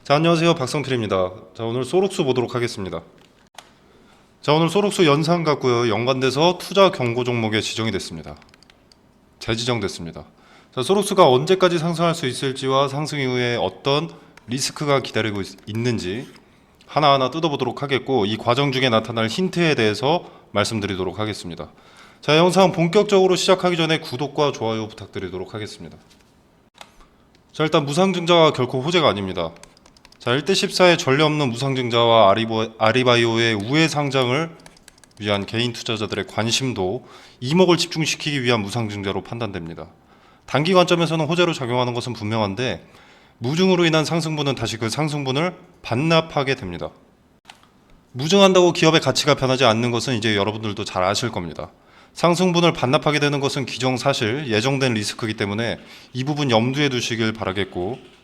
자, 안녕하세요. 박성필입니다. 자, 오늘 소록수 보도록 하겠습니다. 자, 오늘 소록수 연상 같고요. 연관돼서 투자 경고 종목에 지정이 됐습니다. 재지정됐습니다. 자, 소록수가 언제까지 상승할 수 있을지와 상승 이후에 어떤 리스크가 기다리고 있는지 하나하나 뜯어보도록 하겠고, 이 과정 중에 나타날 힌트에 대해서 말씀드리도록 하겠습니다. 자, 영상 본격적으로 시작하기 전에 구독과 좋아요 부탁드리도록 하겠습니다. 자, 일단 무상증자가 결코 호재가 아닙니다. 자, 1대 14의 전례 없는 무상증자와 아리바이오의 우회 상장을 위한 개인 투자자들의 관심도 이목을 집중시키기 위한 무상증자로 판단됩니다. 단기 관점에서는 호재로 작용하는 것은 분명한데 무증으로 인한 상승분은 다시 그 상승분을 반납하게 됩니다. 무증한다고 기업의 가치가 변하지 않는 것은 이제 여러분들도 잘 아실 겁니다. 상승분을 반납하게 되는 것은 기정사실, 예정된 리스크이기 때문에 이 부분 염두에 두시길 바라겠고,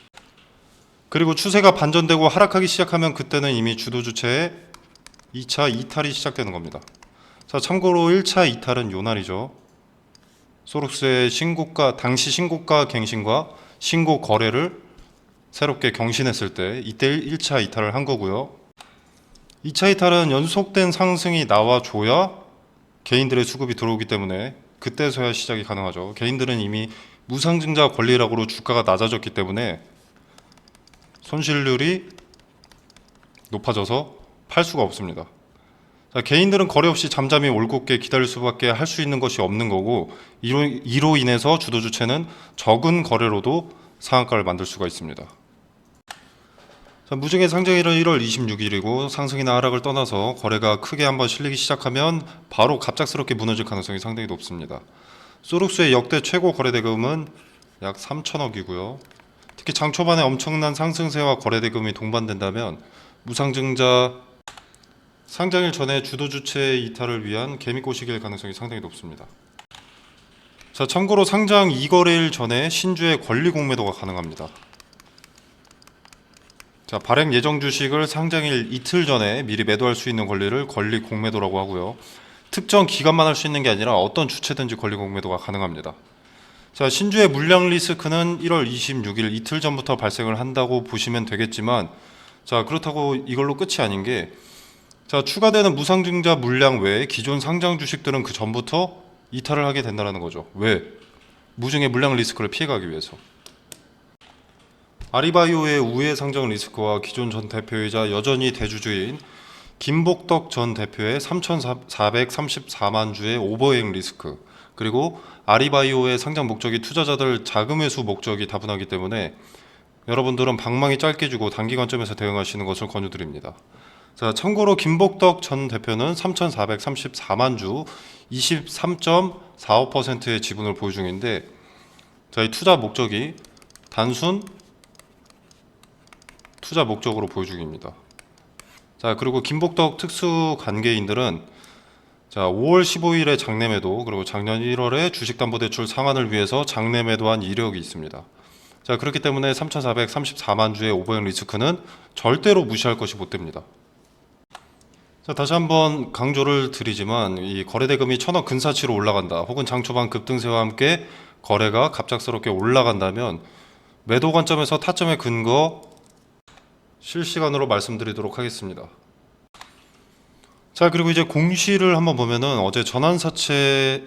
그리고 추세가 반전되고 하락하기 시작하면 그때는 이미 주도 주체의 2차 이탈이 시작되는 겁니다. 자, 참고로 1차 이탈은 요 날이죠. 소록수의 당시 신고가 갱신과 신고 거래를 새롭게 경신했을 때 이때 1차 이탈을 한 거고요. 2차 이탈은 연속된 상승이 나와줘야 개인들의 수급이 들어오기 때문에 그때서야 시작이 가능하죠. 개인들은 이미 무상증자 권리락으로 주가가 낮아졌기 때문에 손실률이 높아져서 팔 수가 없습니다. 자, 개인들은 거래 없이 잠잠히 올곧게 기다릴 수밖에 할 수 있는 것이 없는 거고, 이로 인해서 주도 주체는 적은 거래로도 상한가를 만들 수가 있습니다. 자, 무증의 상장일은 1월 26일이고 상승이나 하락을 떠나서 거래가 크게 한번 실리기 시작하면 바로 갑작스럽게 무너질 가능성이 상당히 높습니다. 소록수의 역대 최고 거래대금은 약 3천억이고요. 특히 장 초반에 엄청난 상승세와 거래대금이 동반된다면 무상증자 상장일 전에 주도 주체의 이탈을 위한 개미꼬시기일 가능성이 상당히 높습니다. 자, 참고로 상장 2거래일 전에 신주의 권리 공매도가 가능합니다. 자, 발행 예정 주식을 상장일 이틀 전에 미리 매도할 수 있는 권리를 권리 공매도라고 하고요. 특정 기간만 할 수 있는 게 아니라 어떤 주체든지 권리 공매도가 가능합니다. 자, 신주의 물량 리스크는 1월 26일 이틀 전부터 발생을 한다고 보시면 되겠지만, 자, 그렇다고 이걸로 끝이 아닌 게, 자, 추가되는 무상증자 물량 외에 기존 상장 주식들은 그 전부터 이탈을 하게 된다는 거죠. 왜? 무증의 물량 리스크를 피해가기 위해서. 아리바이오의 우회 상장 리스크와 기존 전 대표이자 여전히 대주주인 김복덕 전 대표의 3,434만 주의 오버행 리스크, 그리고 아리바이오의 상장 목적이 투자자들 자금 회수 목적이 다분하기 때문에 여러분들은 방망이 짧게 주고 단기 관점에서 대응하시는 것을 권유드립니다. 자, 참고로 김복덕 전 대표는 3,434만 주 23.45%의 지분을 보유 중인데, 자, 이 투자 목적이 단순 투자 목적으로 보유 중입니다. 자, 그리고 김복덕 특수 관계인들은 자, 5월 15일에 장내 매도, 그리고 작년 1월에 주식담보대출 상환을 위해서 장내 매도한 이력이 있습니다. 자, 그렇기 때문에 3,434만 주의 오버행 리스크는 절대로 무시할 것이 못 됩니다. 자, 다시 한번 강조를 드리지만 이 거래대금이 1,000억 근사치로 올라간다, 혹은 장초반 급등세와 함께 거래가 갑작스럽게 올라간다면 매도 관점에서 타점의 근거 실시간으로 말씀드리도록 하겠습니다. 자, 그리고 이제 공시를 한번 보면은 어제 전환사채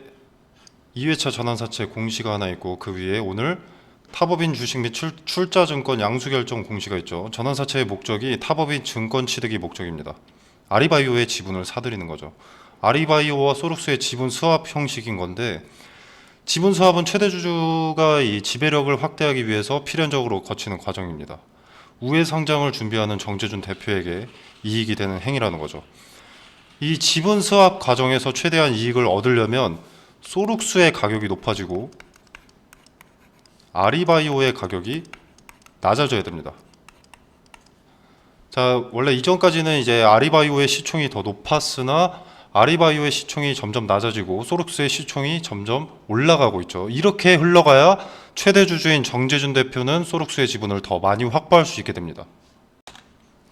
2회차 전환사채 공시가 하나 있고, 그 위에 오늘 타법인 주식 및 출자증권 양수결정 공시가 있죠. 전환사채의 목적이 타법인 증권 취득이 목적입니다. 아리바이오의 지분을 사들이는 거죠. 아리바이오와 소록수의 지분 수합 형식인 건데, 지분 수합은 최대 주주가 이 지배력을 확대하기 위해서 필연적으로 거치는 과정입니다. 우회 상장을 준비하는 정재준 대표에게 이익이 되는 행위라는 거죠. 이 지분 수합 과정에서 최대한 이익을 얻으려면 소록수의 가격이 높아지고 아리바이오의 가격이 낮아져야 됩니다. 자, 원래 이전까지는 이제 아리바이오의 시총이 더 높았으나 아리바이오의 시총이 점점 낮아지고 소록수의 시총이 점점 올라가고 있죠. 이렇게 흘러가야 최대 주주인 정재준 대표는 소록수의 지분을 더 많이 확보할 수 있게 됩니다.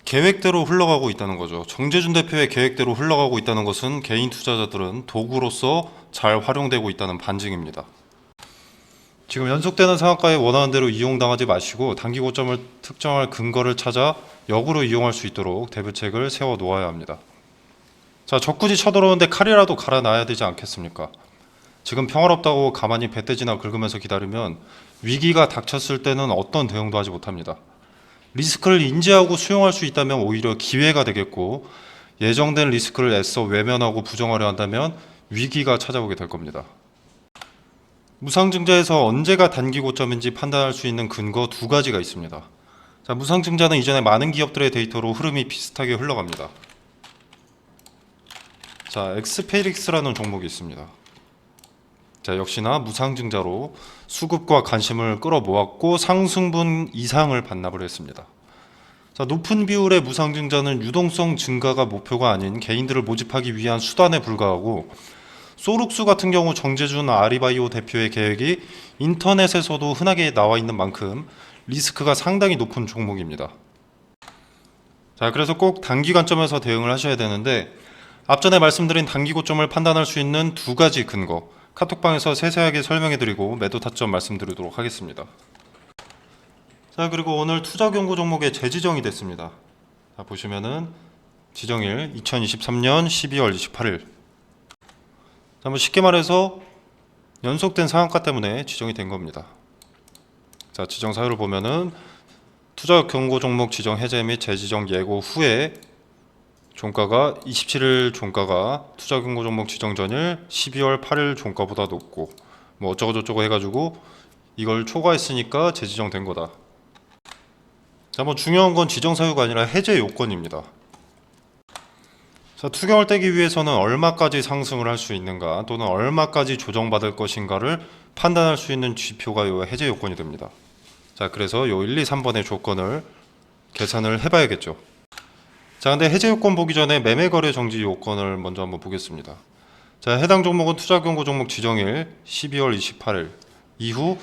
계획대로 흘러가고 있다는 거죠. 정재준 대표의 계획대로 흘러가고 있다는 것은 개인 투자자들은 도구로서 잘 활용되고 있다는 반증입니다. 지금 연속되는 상한가에 원하는 대로 이용당하지 마시고 단기 고점을 특정할 근거를 찾아 역으로 이용할 수 있도록 대비책을 세워 놓아야 합니다. 자, 적군이 쳐들어오는데 칼이라도 갈아놔야 되지 않겠습니까? 지금 평화롭다고 가만히 배떼지나 긁으면서 기다리면 위기가 닥쳤을 때는 어떤 대응도 하지 못합니다. 리스크를 인지하고 수용할 수 있다면 오히려 기회가 되겠고, 예정된 리스크를 애써 외면하고 부정하려 한다면 위기가 찾아오게 될 겁니다. 무상증자에서 언제가 단기 고점인지 판단할 수 있는 근거 두 가지가 있습니다. 자, 무상증자는 이전에 많은 기업들의 데이터로 흐름이 비슷하게 흘러갑니다. 자, 엑스페릭스라는 종목이 있습니다. 자, 역시나 무상증자로 수급과 관심을 끌어모았고 상승분 이상을 반납을 했습니다. 자, 높은 비율의 무상증자는 유동성 증가가 목표가 아닌 개인들을 모집하기 위한 수단에 불과하고, 소룩스 같은 경우 정재준 아리바이오 대표의 계획이 인터넷에서도 흔하게 나와 있는 만큼 리스크가 상당히 높은 종목입니다. 자, 그래서 꼭 단기 관점에서 대응을 하셔야 되는데, 앞전에 말씀드린 단기 고점을 판단할 수 있는 두 가지 근거, 카톡방에서 세세하게 설명해드리고 매도 타점 말씀드리도록 하겠습니다. 자, 그리고 오늘 투자 경고 종목의 재지정이 됐습니다. 자, 보시면은 지정일 2023년 12월 28일. 자, 뭐 쉽게 말해서 연속된 상한가 때문에 지정이 된 겁니다. 자, 지정 사유를 보면은 투자 경고 종목 지정 해제 및 재지정 예고 후에 종가가 27일 종가가 투자 경고 종목 지정 전일 12월 8일 종가보다 높고 뭐 어쩌고저쩌고 해가지고 이걸 초과했으니까 재지정된 거다. 자, 뭐 중요한 건 지정 사유가 아니라 해제 요건입니다. 자, 투경을 떼기 위해서는 얼마까지 상승을 할 수 있는가 또는 얼마까지 조정받을 것인가를 판단할 수 있는 지표가 요 해제 요건이 됩니다. 자, 그래서 요 1, 2, 3번의 조건을 계산을 해봐야겠죠. 자, 근데 해제 요건 보기 전에 매매 거래 정지 요건을 먼저 한번 보겠습니다. 자, 해당 종목은 투자 경고 종목 지정일 12월 28일 이후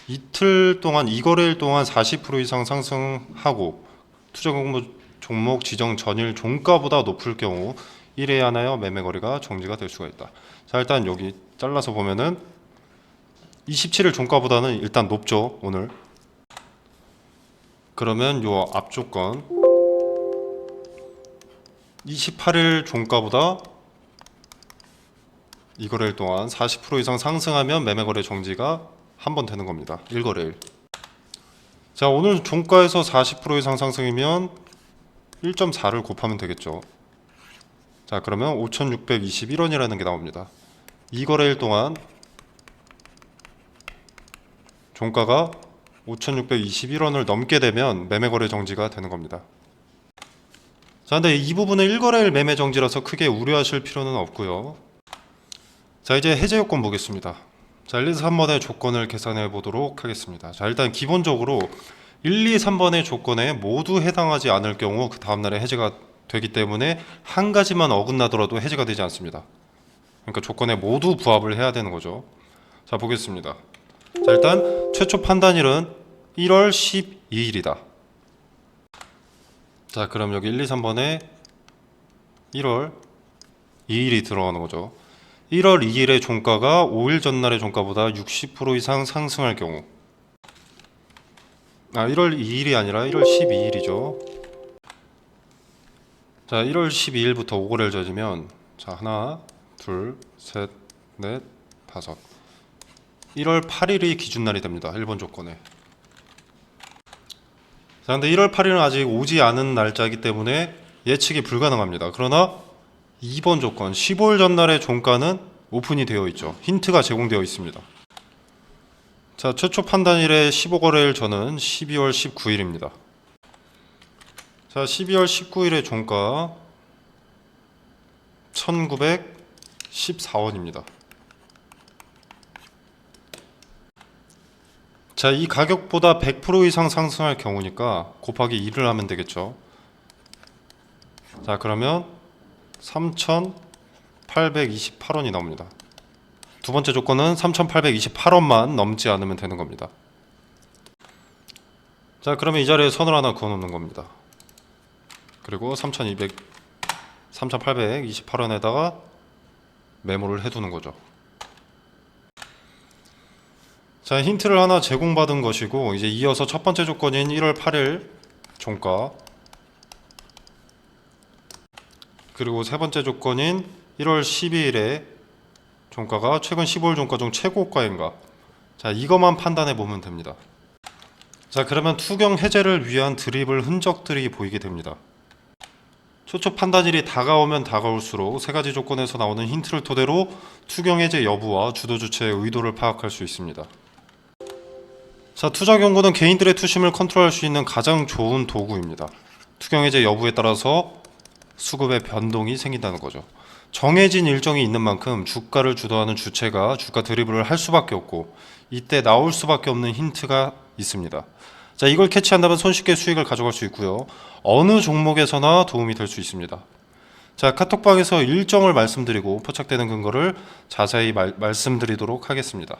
이틀 동안 2거래일 동안 40% 이상 상승하고 투자 경고 종목 지정 전일 종가보다 높을 경우 1회에 하나여 매매 거래가 정지가 될 수가 있다. 자, 일단 여기 잘라서 보면은 27일 종가보다는 일단 높죠, 오늘. 그러면 요 앞 조건 28일 종가보다 2거래일 동안 40% 이상 상승하면 매매거래 정지가 한 번 되는 겁니다. 1거래일. 자, 오늘 종가에서 40% 이상 상승이면 1.4를 곱하면 되겠죠. 자, 그러면 5,621원이라는 게 나옵니다. 2거래일 동안 종가가 5,621원을 넘게 되면 매매거래 정지가 되는 겁니다. 자, 근데 이 부분은 1거래일 매매 정지라서 크게 우려하실 필요는 없고요. 자, 이제 해제 요건 보겠습니다. 자, 1, 2, 3번의 조건을 계산해 보도록 하겠습니다. 자, 일단 기본적으로 1, 2, 3번의 조건에 모두 해당하지 않을 경우 그 다음날에 해제가 되기 때문에 한 가지만 어긋나더라도 해제가 되지 않습니다. 그러니까 조건에 모두 부합을 해야 되는 거죠. 자, 보겠습니다. 자, 일단 최초 판단일은 1월 12일이다. 자, 그럼 여기 1, 2, 3번에 1월 2일이 들어가는 거죠. 1월 2일의 종가가 5일 전날의 종가보다 60% 이상 상승할 경우, 1월 2일이 아니라 1월 12일이죠. 자, 1월 12일부터 5거래를 져지면, 자, 하나, 둘, 셋, 넷, 다섯. 1월 8일이 기준날이 됩니다. 1번 조건에. 자, 근데 1월 8일은 아직 오지 않은 날짜이기 때문에 예측이 불가능합니다. 그러나 2번 조건 15일 전날의 종가는 오픈이 되어 있죠. 힌트가 제공되어 있습니다. 자, 최초 판단일의 15거래일 전은 12월 19일입니다. 자, 12월 19일의 종가 1914원입니다. 자, 이 가격보다 100% 이상 상승할 경우니까 곱하기 2를 하면 되겠죠. 자, 그러면 3,828원이 나옵니다. 두 번째 조건은 3,828원만 넘지 않으면 되는 겁니다. 자, 그러면 이 자리에 선을 하나 그어 놓는 겁니다. 그리고 3,828원에다가 메모를 해두는 거죠. 자, 힌트를 하나 제공받은 것이고 이제 이어서 첫 번째 조건인 1월 8일 종가, 그리고 세 번째 조건인 1월 12일에 종가가 최근 15일 종가 중 최고가인가, 자, 이것만 판단해 보면 됩니다. 자, 그러면 투경 해제를 위한 드립을 흔적들이 보이게 됩니다. 초초 판단일이 다가오면 다가올수록 세 가지 조건에서 나오는 힌트를 토대로 투경 해제 여부와 주도 주체의 의도를 파악할 수 있습니다. 자, 투자 경고는 개인들의 투심을 컨트롤할 수 있는 가장 좋은 도구입니다. 투경 해제 여부에 따라서 수급의 변동이 생긴다는 거죠. 정해진 일정이 있는 만큼 주가를 주도하는 주체가 주가 드리블을 할 수밖에 없고, 이때 나올 수밖에 없는 힌트가 있습니다. 자, 이걸 캐치한다면 손쉽게 수익을 가져갈 수 있고요. 어느 종목에서나 도움이 될 수 있습니다. 자, 카톡방에서 일정을 말씀드리고 포착되는 근거를 자세히 말씀드리도록 하겠습니다.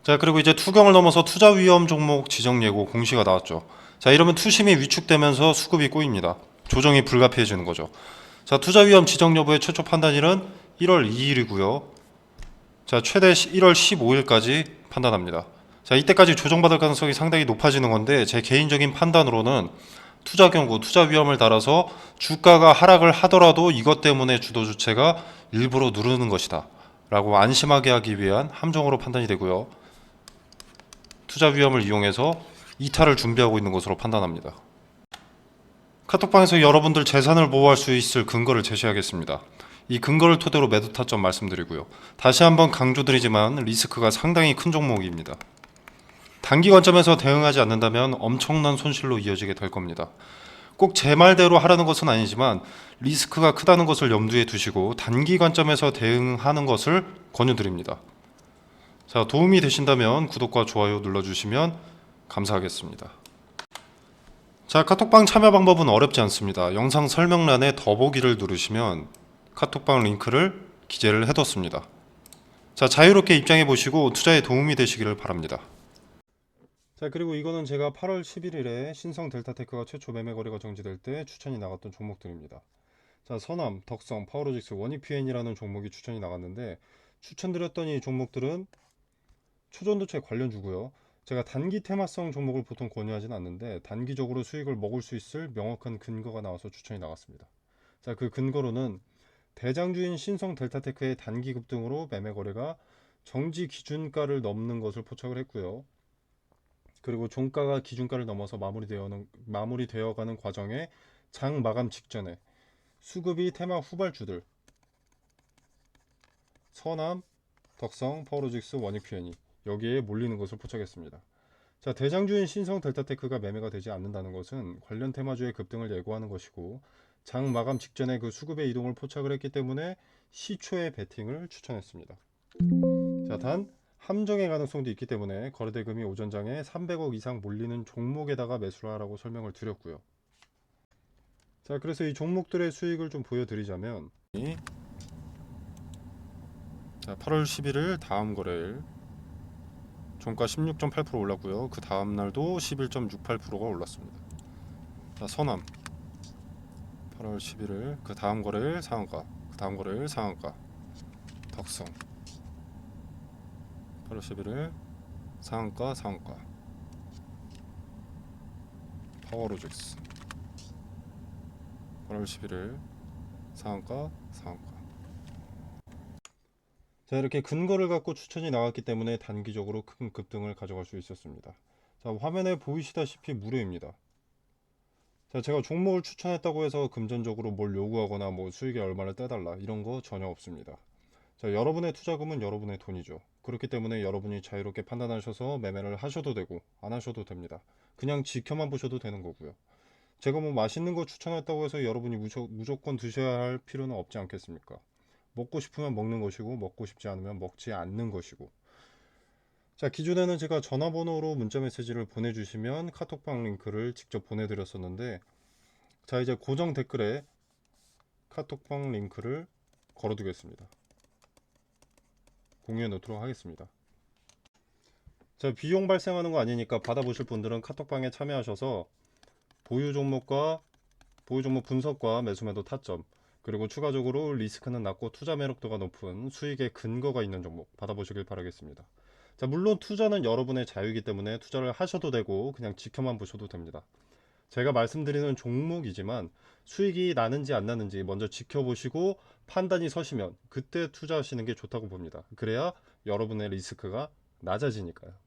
자, 그리고 이제 투경을 넘어서 투자 위험 종목 지정 예고 공시가 나왔죠. 자, 이러면 투심이 위축되면서 수급이 꼬입니다. 조정이 불가피해지는 거죠. 자, 투자 위험 지정 여부의 최초 판단일은 1월 2일이고요. 자, 최대 1월 15일까지 판단합니다. 자, 이때까지 조정받을 가능성이 상당히 높아지는 건데, 제 개인적인 판단으로는 투자 경고, 투자 위험을 달아서 주가가 하락을 하더라도 이것 때문에 주도 주체가 일부러 누르는 것이다 라고 안심하게 하기 위한 함정으로 판단이 되고요. 투자 위험을 이용해서 이탈을 준비하고 있는 것으로 판단합니다. 카톡방에서 여러분들 재산을 보호할 수 있을 근거를 제시하겠습니다. 이 근거를 토대로 매도 타점 말씀드리고요. 다시 한번 강조드리지만 리스크가 상당히 큰 종목입니다. 단기 관점에서 대응하지 않는다면 엄청난 손실로 이어지게 될 겁니다. 꼭 제 말대로 하라는 것은 아니지만 리스크가 크다는 것을 염두에 두시고 단기 관점에서 대응하는 것을 권유드립니다. 자, 도움이 되신다면 구독과 좋아요 눌러주시면 감사하겠습니다. 자, 카톡방 참여 방법은 어렵지 않습니다. 영상 설명란에 더보기를 누르시면 카톡방 링크를 기재를 해뒀습니다. 자, 자유롭게 입장해 보시고 투자에 도움이 되시기를 바랍니다. 자, 그리고 이거는 제가 8월 11일에 신성 델타테크가 최초 매매 거래가 정지될 때 추천이 나갔던 종목들입니다. 자, 선암, 덕성, 파워로직스, 원익PN이라는 종목이 추천이 나갔는데, 추천드렸던 이 종목들은 초전도체 관련주고요. 제가 단기 테마성 종목을 보통 권유하진 않는데 단기적으로 수익을 먹을 수 있을 명확한 근거가 나와서 추천이 나갔습니다. 자, 그 근거로는 대장주인 신성 델타테크의 단기 급등으로 매매 거래가 정지 기준가를 넘는 것을 포착을 했고요. 그리고 종가가 기준가를 넘어서 마무리되어가는 과정에 장 마감 직전에 수급이 테마 후발주들 선암, 덕성, 파워로직스, 원익PN이 여기에 몰리는 것을 포착했습니다. 자, 대장주인 신성 델타테크가 매매가 되지 않는다는 것은 관련 테마주의 급등을 예고하는 것이고, 장 마감 직전에 그 수급의 이동을 포착을 했기 때문에 시초의 베팅을 추천했습니다. 자, 단 함정의 가능성도 있기 때문에 거래대금이 오전장에 300억 이상 몰리는 종목에다가 매수를 하라고 설명을 드렸고요. 자, 그래서 이 종목들의 수익을 좀 보여드리자면, 자, 8월 11일 다음 거래일 종가 16.8% 올랐고요. 그 다음 날도 11.68%가 올랐습니다. 자, 선암 8월 11일 그 다음 거래일 상한가, 그 다음 거래일 상한가. 덕성 8월 11일 상한가, 상한가. 파워로직스 8월 11일 상한가, 상한가. 자, 이렇게 근거를 갖고 추천이 나왔기 때문에 단기적으로 큰 급등을 가져갈 수 있었습니다. 자, 화면에 보이시다시피 무료입니다. 자, 제가 종목을 추천했다고 해서 금전적으로 뭘 요구하거나 뭐 수익에 얼마를 떼달라 이런 거 전혀 없습니다. 자, 여러분의 투자금은 여러분의 돈이죠. 그렇기 때문에 여러분이 자유롭게 판단하셔서 매매를 하셔도 되고 안 하셔도 됩니다. 그냥 지켜만 보셔도 되는 거고요. 제가 뭐 맛있는 거 추천했다고 해서 여러분이 무조건 드셔야 할 필요는 없지 않겠습니까? 먹고 싶으면 먹는 것이고 먹고 싶지 않으면 먹지 않는 것이고. 자, 기존에는 제가 전화번호로 문자 메시지를 보내주시면 카톡방 링크를 직접 보내드렸었는데, 자, 이제 고정 댓글에 카톡방 링크를 걸어두겠습니다. 공유해 놓도록 하겠습니다. 자, 비용 발생하는 거 아니니까 받아보실 분들은 카톡방에 참여하셔서 보유 종목 분석과 매수매도 타점, 그리고 추가적으로 리스크는 낮고 투자 매력도가 높은 수익의 근거가 있는 종목 받아보시길 바라겠습니다. 자, 물론 투자는 여러분의 자유이기 때문에 투자를 하셔도 되고 그냥 지켜만 보셔도 됩니다. 제가 말씀드리는 종목이지만 수익이 나는지 안 나는지 먼저 지켜보시고 판단이 서시면 그때 투자하시는 게 좋다고 봅니다. 그래야 여러분의 리스크가 낮아지니까요.